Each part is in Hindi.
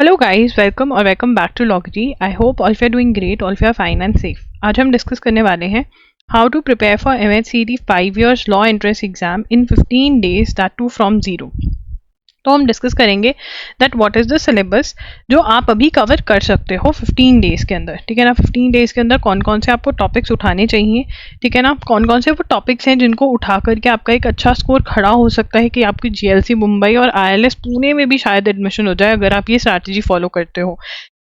हेलो गाइस, वेलकम और welcome back to Logary. I hope all you are doing great, all you are fine and safe. आज हम डिस्कस करने वाले हैं how to prepare for MHCD 5 years law entrance exam in 15 days, that too from zero. तो हम डिस्कस करेंगे that what is the syllabus जो आप अभी कवर कर सकते हो 15 डेज के अंदर। ठीक है ना, 15 डेज के अंदर कौन कौन से आपको टॉपिक्स उठाने चाहिए। ठीक है ना, कौन कौन से वो टॉपिक्स हैं जिनको उठा करके आपका एक अच्छा स्कोर खड़ा हो सकता है कि आपकी GLC मुंबई और ILS पुणे में भी शायद एडमिशन हो जाए अगर आप ये स्ट्रैटेजी फॉलो करते हो।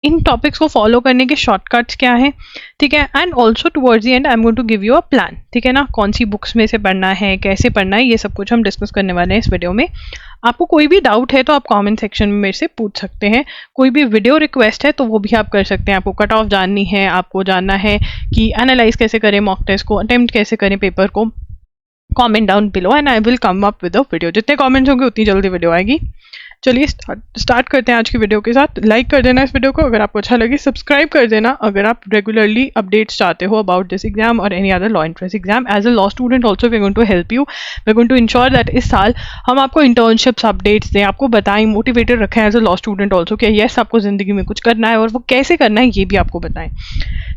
इन टॉपिक्स को फॉलो करने के शॉर्टकट्स क्या हैं, ठीक है, and also towards the end I am going to give you a plan. ठीक है ना, कौन सी बुक्स में से पढ़ना है, कैसे पढ़ना है, ये सब कुछ हम डिस्कस करने वाले हैं इस वीडियो में। आपको कोई भी डाउट है तो आप कमेंट सेक्शन में मेरे से पूछ सकते हैं। कोई भी वीडियो रिक्वेस्ट है तो वो भी आप कर सकते हैं। आपको कट ऑफ जाननी है, आपको जानना है कि एनालाइज कैसे करें मॉक टेस्ट को, अटेम्प्ट कैसे करें पेपर को, comment down below and I will come up with a video. जितने कमेंट्स होंगे उतनी जल्दी वीडियो आएगी। चलिए स्टार्ट करते हैं आज की वीडियो के साथ। लाइक कर देना इस वीडियो को अगर आपको अच्छा लगे, सब्सक्राइब कर देना अगर आप रेगुलरली अपडेट्स चाहते हो अबाउट दिस एग्जाम और any other law entrance exam. As a law student also we are going to help you, we are going to ensure that इस साल हम आपको इंटर्नशिप्स अपडेट्स दें, आपको बताएं, मोटिवेटेड रखें as a law student also कि येस आपको जिंदगी में कुछ करना है और वो कैसे करना है ये भी आपको बताएं।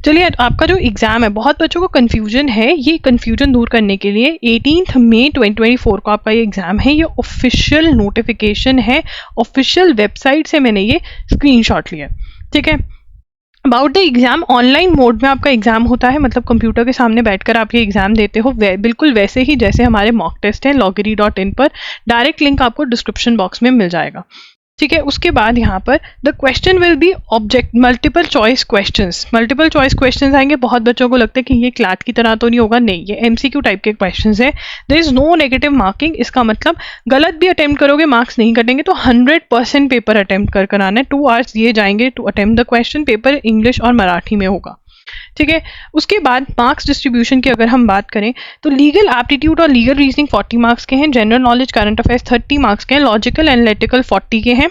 चलिए, आपका जो एग्जाम है, बहुत बच्चों को कन्फ्यूजन है, ये कन्फ्यूजन दूर करने के लिए 18 मई 2024 को आपका ये एग्जाम है। ये ऑफिशियल नोटिफिकेशन है, ऑफिशियल वेबसाइट से मैंने ये स्क्रीनशॉट लिया। ठीक है, about the exam, online mode में आपका एग्जाम होता है, मतलब कंप्यूटर के सामने बैठकर आप ये एग्जाम देते हो, बिल्कुल वैसे ही जैसे हमारे मॉक टेस्ट है। loggery.in पर डायरेक्ट लिंक आपको डिस्क्रिप्शन बॉक्स में मिल जाएगा। ठीक है, उसके बाद यहाँ पर the question will be object multiple choice questions. Multiple choice questions आएंगे। बहुत बच्चों को लगता है कि ये क्लैट की तरह तो नहीं होगा, नहीं, ये MCQ टाइप के क्वेश्चंस है। There is no negative marking. इसका मतलब गलत भी अटेम्प्ट करोगे मार्क्स नहीं कटेंगे, तो 100% पेपर अटेम्प्ट कर आना है। 2 hours दिए जाएंगे to attempt the question. Paper English और मराठी में होगा। ठीक है, उसके बाद मार्क्स डिस्ट्रीब्यूशन की अगर हम बात करें तो लीगल एप्टीट्यूड और लीगल रीजनिंग 40 मार्क्स के हैं, general knowledge current affairs 30 marks के हैं, लॉजिकल एनालिटिकल 40 के हैं,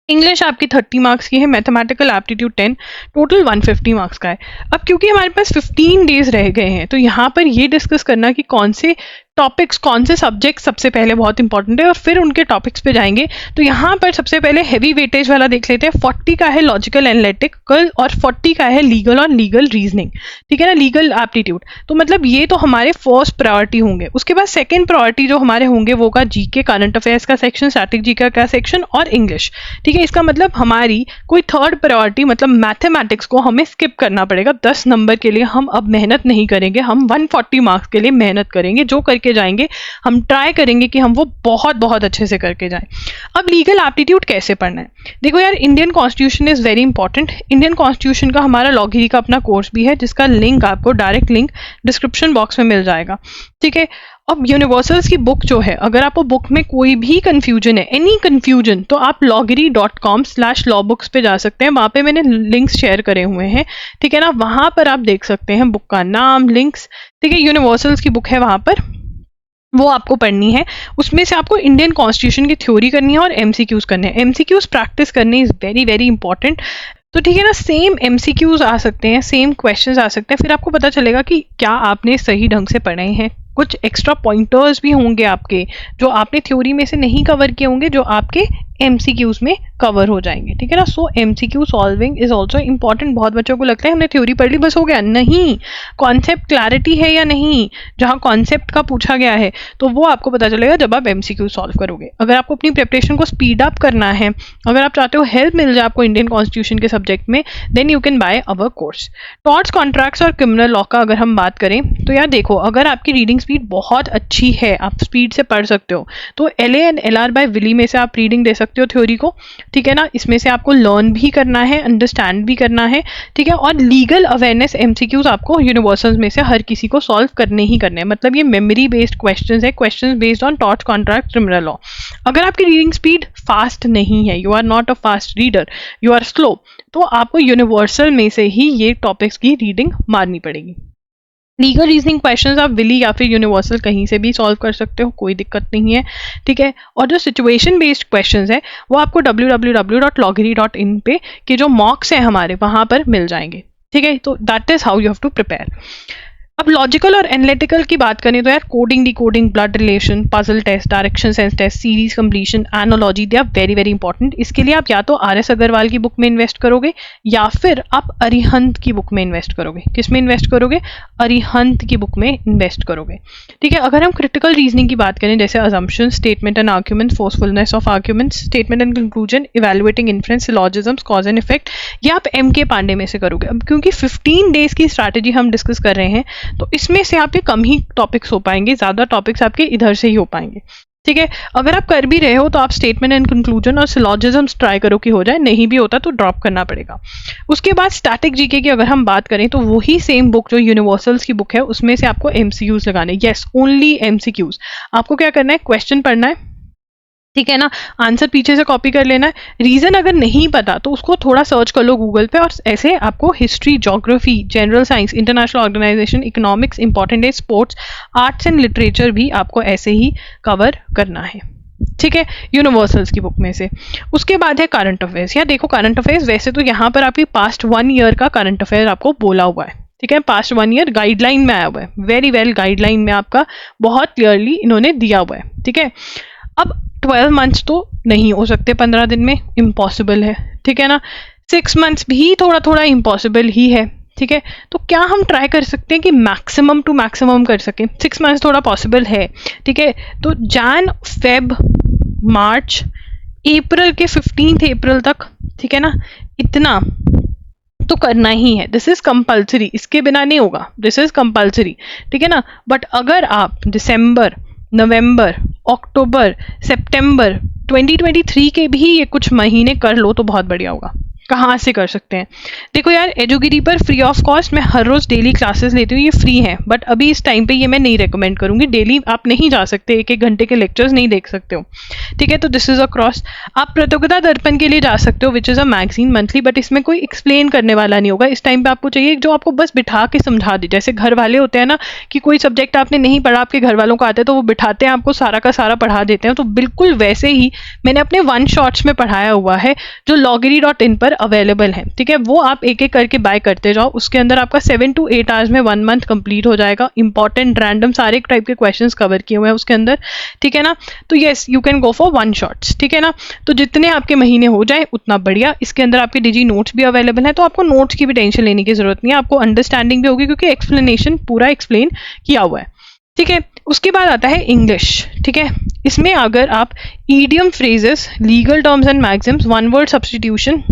इंग्लिश आपकी 30 मार्क्स की है, मैथमेटिकल एप्टीट्यूड 10, टोटल 150 मार्क्स का है। अब क्योंकि हमारे पास 15 डेज रह गए हैं तो यहाँ पर ये डिस्कस करना कि कौन से टॉपिक्स, कौन से सब्जेक्ट सबसे पहले बहुत इंपॉर्टेंट है और फिर उनके टॉपिक्स पे जाएंगे। तो यहाँ पर सबसे पहले हैवी वेटेज वाला देख लेते हैं। 40 का है लॉजिकल एनालिटिकल और 40 का है लीगल और लीगल रीजनिंग। ठीक है ना, लीगल एप्टीट्यूड। तो मतलब ये तो हमारे फर्स्ट प्रायोरिटी होंगे। उसके बाद सेकंड प्रायोरिटी जो हमारे होंगे वो का GK, करंट अफेयर्स का सेक्शन, स्टैटिक GK का सेक्शन और इंग्लिश। ठीक है, इसका मतलब हमारी कोई थर्ड प्रायोरिटी मतलब मैथमेटिक्स को हमें स्किप करना पड़ेगा। 10 नंबर के लिए हम अब मेहनत नहीं करेंगे, हम 140 मार्क्स के लिए मेहनत करेंगे। जो करके जाएंगे हम ट्राई करेंगे कि हम वो बहुत बहुत अच्छे से करके जाएं। अब लीगल एप्टीट्यूड कैसे पढ़ना है, देखो यार, Indian constitution is very important. Indian constitution का हमारा लॉगरी का अपना कोर्स भी है जिसका लिंक आपको डायरेक्ट लिंक डिस्क्रिप्शन बॉक्स में मिल जाएगा। ठीक है, अब यूनिवर्सल्स की बुक जो है, अगर आपको बुक में कोई भी कंफ्यूजन है, एनी कंफ्यूजन, तो आप loggery.com/lawbooks पे जा सकते हैं। वहाँ पे मैंने लिंक्स शेयर करे हुए हैं। ठीक है ना, वहाँ पर आप देख सकते हैं बुक का नाम, लिंक्स। ठीक है, यूनिवर्सल्स की बुक है, वहाँ पर वो आपको पढ़नी है। उसमें से आपको इंडियन कॉन्स्टिट्यूशन की थ्योरी करनी है और MCQs करने हैं। MCQs प्रैक्टिस करने इज वेरी वेरी इंपॉर्टेंट। तो ठीक है ना, सेम MCQs आ सकते हैं, सेम क्वेश्चंस आ सकते हैं, फिर आपको पता चलेगा कि क्या आपने सही ढंग से पढ़े हैं। कुछ एक्स्ट्रा पॉइंटर्स भी होंगे आपके जो आपने थ्योरी में से नहीं कवर किए होंगे, जो आपके MCQs में कवर हो जाएंगे। ठीक है ना, सो MCQ solving is also important. बहुत बच्चों को लगता है हमने थ्योरी पढ़ ली बस हो गया, नहीं, कॉन्सेप्ट क्लैरिटी है या नहीं, जहाँ कॉन्सेप्ट का पूछा गया है तो वो आपको पता चलेगा जब आप MCQ सॉल्व करोगे। अगर आपको अपनी प्रिपरेशन को स्पीड अप करना है, अगर आप चाहते हो हेल्प मिल जाए आपको इंडियन कॉन्स्टिट्यूशन के सब्जेक्ट में, then you can buy our course. Torts, contracts और क्रिमिनल लॉ का अगर हम बात करें तो यार देखो, अगर आपकी रीडिंग स्पीड बहुत अच्छी है, आप स्पीड से पढ़ सकते हो, तो LA and LR by Wiley में से आप रीडिंग दे सकते हो थ्योरी को। ठीक है ना, इसमें से आपको लर्न भी करना है, अंडरस्टैंड भी करना है। ठीक है, और लीगल अवेयरनेस MCQs आपको यूनिवर्सल्स में से हर किसी को सॉल्व करने ही करने हैं। मतलब ये मेमोरी बेस्ड क्वेश्चंस है, questions based on torts, contract, criminal law. अगर आपकी रीडिंग स्पीड फास्ट नहीं है, you are not a fast reader, you are slow, तो आपको यूनिवर्सल में से ही ये टॉपिक्स की रीडिंग मारनी पड़ेगी। लीगल रीजनिंग क्वेश्चंस आप विली या फिर यूनिवर्सल कहीं से भी सॉल्व कर सकते हो, कोई दिक्कत नहीं है। ठीक है, और जो सिचुएशन बेस्ड क्वेश्चंस है वो आपको www.loggery.in पे के जो मॉक्स हैं हमारे वहाँ पर मिल जाएंगे। ठीक है, तो that is how you have to prepare. अब लॉजिकल और एनालिटिकल की बात करें तो यार coding, decoding, blood relation, puzzle test, direction sense test, series completion, analogy, they are very very important. इसके लिए आप या तो RS अग्रवाल की बुक में इन्वेस्ट करोगे या फिर आप अरिहंत की बुक में इन्वेस्ट करोगे। किस में इन्वेस्ट करोगे? अरिहंत की बुक में इन्वेस्ट करोगे। ठीक है, अगर हम क्रिटिकल रीजनिंग की बात करें जैसे assumption, statement and argument, forcefulness of argument, statement and conclusion, evaluating inference, syllogisms, cause and effect, ये आप MK पांडे में से करोगे। अब क्योंकि 15 डेज की स्ट्रैटेजी हम डिस्कस कर रहे हैं तो इसमें से आपके कम ही टॉपिक्स हो पाएंगे, ज्यादा टॉपिक्स आपके इधर से ही हो पाएंगे। ठीक है, अगर आप कर भी रहे हो तो आप स्टेटमेंट एंड कंक्लूजन और सिलॉजिज्म्स ट्राई करो कि हो जाए, नहीं भी होता तो ड्रॉप करना पड़ेगा। उसके बाद स्टैटिक जीके की अगर हम बात करें तो वही सेम बुक जो यूनिवर्सल्स की बुक है उसमें से आपको MCQs लगाने, यस ओनली MCQs। आपको क्या करना है? क्वेश्चन पढ़ना है, ठीक है ना, आंसर पीछे से कॉपी कर लेना है, रीजन अगर नहीं पता तो उसको थोड़ा सर्च कर लो गूगल पे, और ऐसे आपको history, geography, general science, international organization, economics, important है, स्पोर्ट्स, आर्ट्स एंड लिटरेचर भी आपको ऐसे ही कवर करना है। ठीक है, यूनिवर्सल्स की बुक में से। उसके बाद है करंट अफेयर्स। यार देखो, करंट अफेयर्स वैसे तो यहाँ पर आपकी पास्ट 1 ईयर का करंट अफेयर आपको बोला हुआ है। ठीक है, पास्ट 1 ईयर गाइडलाइन में आया हुआ है, वेरी वेल गाइडलाइन में आपका बहुत क्लियरली इन्होंने दिया हुआ है। ठीक है, अब 12 मंथ्स तो नहीं हो सकते 15 दिन में, इम्पॉसिबल है। ठीक है ना, 6 मंथ्स भी थोड़ा थोड़ा इम्पॉसिबल ही है। ठीक है, तो क्या हम ट्राई कर सकते हैं कि मैक्सिमम टू मैक्सिमम कर सकें? 6 मंथ्स थोड़ा पॉसिबल है। ठीक है, तो जैन, फेब, मार्च, अप्रैल के 15 अप्रैल तक, ठीक है ना, इतना तो करना ही है। दिस इज कंपल्सरी, इसके बिना नहीं होगा, दिस इज कंपल्सरी। ठीक है ना, बट अगर आप दिसंबर, नवंबर, अक्टूबर, सितंबर 2023 के भी ये कुछ महीने कर लो तो बहुत बढ़िया होगा। कहाँ से कर सकते हैं? देखो यार, एजुगिरी पर फ्री ऑफ कॉस्ट मैं हर रोज डेली क्लासेस लेती हूँ, ये फ्री है, बट अभी इस टाइम पे ये मैं नहीं रेकमेंड करूंगी। डेली आप नहीं जा सकते, 1-1 घंटे के लेक्चर्स नहीं देख सकते हो। ठीक है, तो दिस इज अ क्रॉस। आप प्रतियोगिता दर्पण के लिए जा सकते हो, which is a magazine monthly, but इसमें कोई एक्सप्लेन करने वाला नहीं होगा। इस टाइम पे आपको चाहिए जो आपको बस बिठा के समझा दे। जैसे घर वाले होते हैं ना कि कोई सब्जेक्ट आपने नहीं पढ़ा, आपके घर वालों को आते हैं तो वो बिठाते हैं, आपको सारा का सारा पढ़ा देते हैं। तो बिल्कुल वैसे ही मैंने अपने 1 शॉट्स में पढ़ाया हुआ है जो loggery.in पर अवेलेबल है। ठीक है, वो आप एक एक करके बाय करते जाओ। उसके अंदर आपका 7 to 8 आवर्स में 1 मंथ कंप्लीट हो जाएगा। इंपॉर्टेंट रैंडम सारे टाइप के क्वेश्चंस कवर किए हुए हैं उसके अंदर। ठीक है ना, तो yes you can go for 1 shots. ठीक है ना, तो जितने आपके महीने हो जाए उतना बढ़िया। इसके अंदर आपके डिजी नोट्स भी अवेलेबल है, तो आपको नोट्स की भी टेंशन लेने की जरूरत नहीं है, आपको अंडरस्टैंडिंग भी होगी क्योंकि एक्सप्लेनेशन पूरा एक्सप्लेन किया हुआ है। ठीक है, उसके बाद आता है इंग्लिश। ठीक है, इसमें अगर आप idiom phrases, legal terms and Maxim's, one word substitution,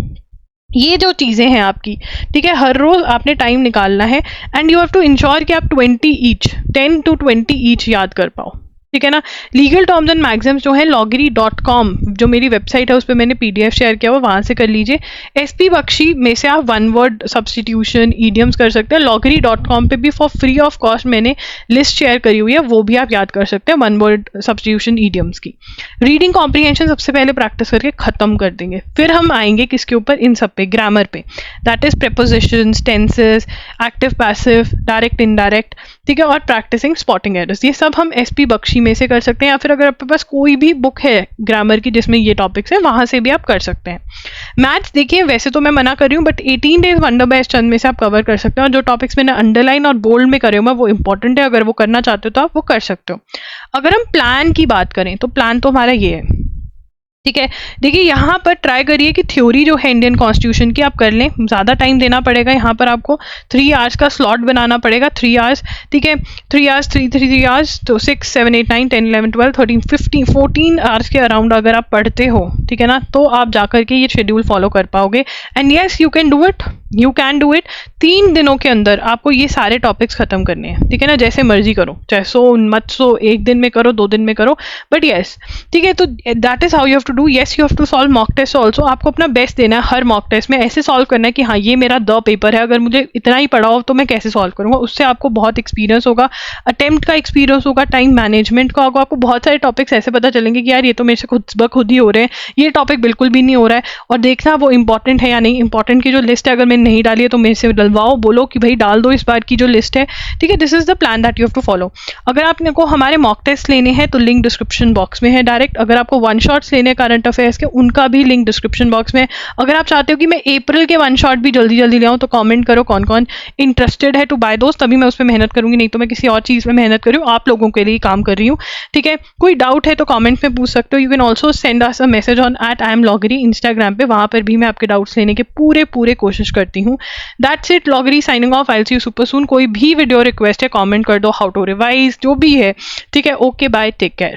ये जो चीज़ें हैं आपकी, ठीक है, हर रोज आपने टाइम निकालना है and you have to ensure कि आप 10 to 20 ईच याद कर पाओ। ठीक है ना, लीगल टर्म्स एंड मैक्सिम्स जो है loggery.com जो मेरी वेबसाइट है उस पर मैंने PDF शेयर किया हुआ, वहां से कर लीजिए। SP बख्शी में से आप 1 वर्ड सब्स्टिट्यूशन, ईडियम्स कर सकते हैं। loggery.com पे भी फॉर फ्री ऑफ कॉस्ट मैंने लिस्ट शेयर करी हुई है, वो भी आप याद कर सकते हैं 1 वर्ड सब्स्टिट्यूशन ईडियम्स की। रीडिंग कॉम्प्रीहेंशन सबसे पहले प्रैक्टिस करके खत्म कर देंगे, फिर हम आएंगे किसके ऊपर? इन सब पे, ग्रामर पे, that is prepositions, tenses, active passive, direct indirect. ठीक है, और प्रैक्टिसिंग स्पॉटिंग एरर्स, ये सब हम SP बख्शी में से कर सकते हैं, या फिर अगर आपके पास कोई भी बुक है ग्रामर की जिसमें ये टॉपिक्स है वहां से भी आप कर सकते हैं। मैथ्स देखिए, वैसे तो मैं मना कर रही हूँ, बट 18 डेज वंडर बेस्ट चंद में से आप कवर कर सकते हैं, और जो टॉपिक्स मैंने अंडरलाइन और बोल्ड में करे हुए वो इंपॉर्टेंट है, अगर वो करना चाहते हो तो आप वो कर सकते हो। अगर हम प्लान की बात करें तो प्लान तो हमारा ये है। ठीक है, देखिए यहाँ पर ट्राई करिए कि थ्योरी जो है इंडियन कॉन्स्टिट्यूशन की आप कर लें, ज़्यादा टाइम देना पड़ेगा। यहाँ पर आपको 3 आवर्स का स्लॉट बनाना पड़ेगा, 3 आवर्स। ठीक है, 3 आवर्स, 3 आवर्स, तो 6, 7, 8, 9, 10, 11, 12, 13, 15, 14 आवर्स के अराउंड अगर आप पढ़ते हो, ठीक है ना, तो आप जाकर के ये शेड्यूल फॉलो कर पाओगे। And yes you can do it, you can do it. 3 दिनों के अंदर आपको ये सारे टॉपिक्स खत्म करने हैं। ठीक है ना, जैसे मर्जी करो, चाहे सो मत सो, 1 दिन में करो, 2 दिन में करो, बट यस। ठीक है, तो that is how you have to do. Yes you have to solve mock test also, आपको अपना बेस्ट देना है हर मॉक टेस्ट में, ऐसे सॉल्व करना है कि हाँ ये मेरा द पेपर है, अगर मुझे इतना ही पढ़ा हो तो मैं कैसे सॉल्व करूंगा। उससे आपको बहुत एक्सपीरियंस होगा, अटेम्प्ट का एक्सपीरियंस होगा, टाइम मैनेजमेंट का होगा, आपको बहुत सारे टॉपिक्स ऐसे पता चलेंगे कि यार ये तो मेरे से खुद ब खुद ही हो रहे हैं, ये टॉपिक बिल्कुल भी नहीं हो रहा है, और देखना वो इंपॉर्टेंट है या नहीं। इंपॉर्टेंट की जो लिस्ट है अगर मैंने नहीं डाली है तो मेरे से डलवाओ, बोलो कि भाई डाल दो इस बार की जो लिस्ट है, ठीक है। This is the plan that you have to follow. अगर आपने को हमारे मॉक टेस्ट लेने हैं तो लिंक डिस्क्रिप्शन बॉक्स में है डायरेक्ट। अगर आपको वन शॉट्स लेने करंट अफेयर्स के, उनका भी लिंक डिस्क्रिप्शन बॉक्स में है। अगर आप चाहते हो कि मैं अप्रैल के वन शॉट भी जल्दी जल्दी ले आऊँ तो कमेंट करो कौन कौन इंटरेस्टेड है टू बाय दोस्त, तभी मैं उस पर मेहनत करूंगी, नहीं तो मैं किसी और चीज़ में मेहनत कर रही हूँ, आप लोगों के लिए काम कर रही हूँ, ठीक है। कोई डाउट है तो कमेंट में पूछ सकते हो। You can also send us a message on @IamLoggery Instagram पे, वहाँ पर भी मैं आपके डाउट्स लेने के पूरे कोशिश करती हूँ। That's it, Logary signing off, I will see you super soon. कोई भी वीडियो रिक्वेस्ट है कमेंट कर दो, हाउ टू रिवाइज जो भी है, ठीक है। Okay bye, take care.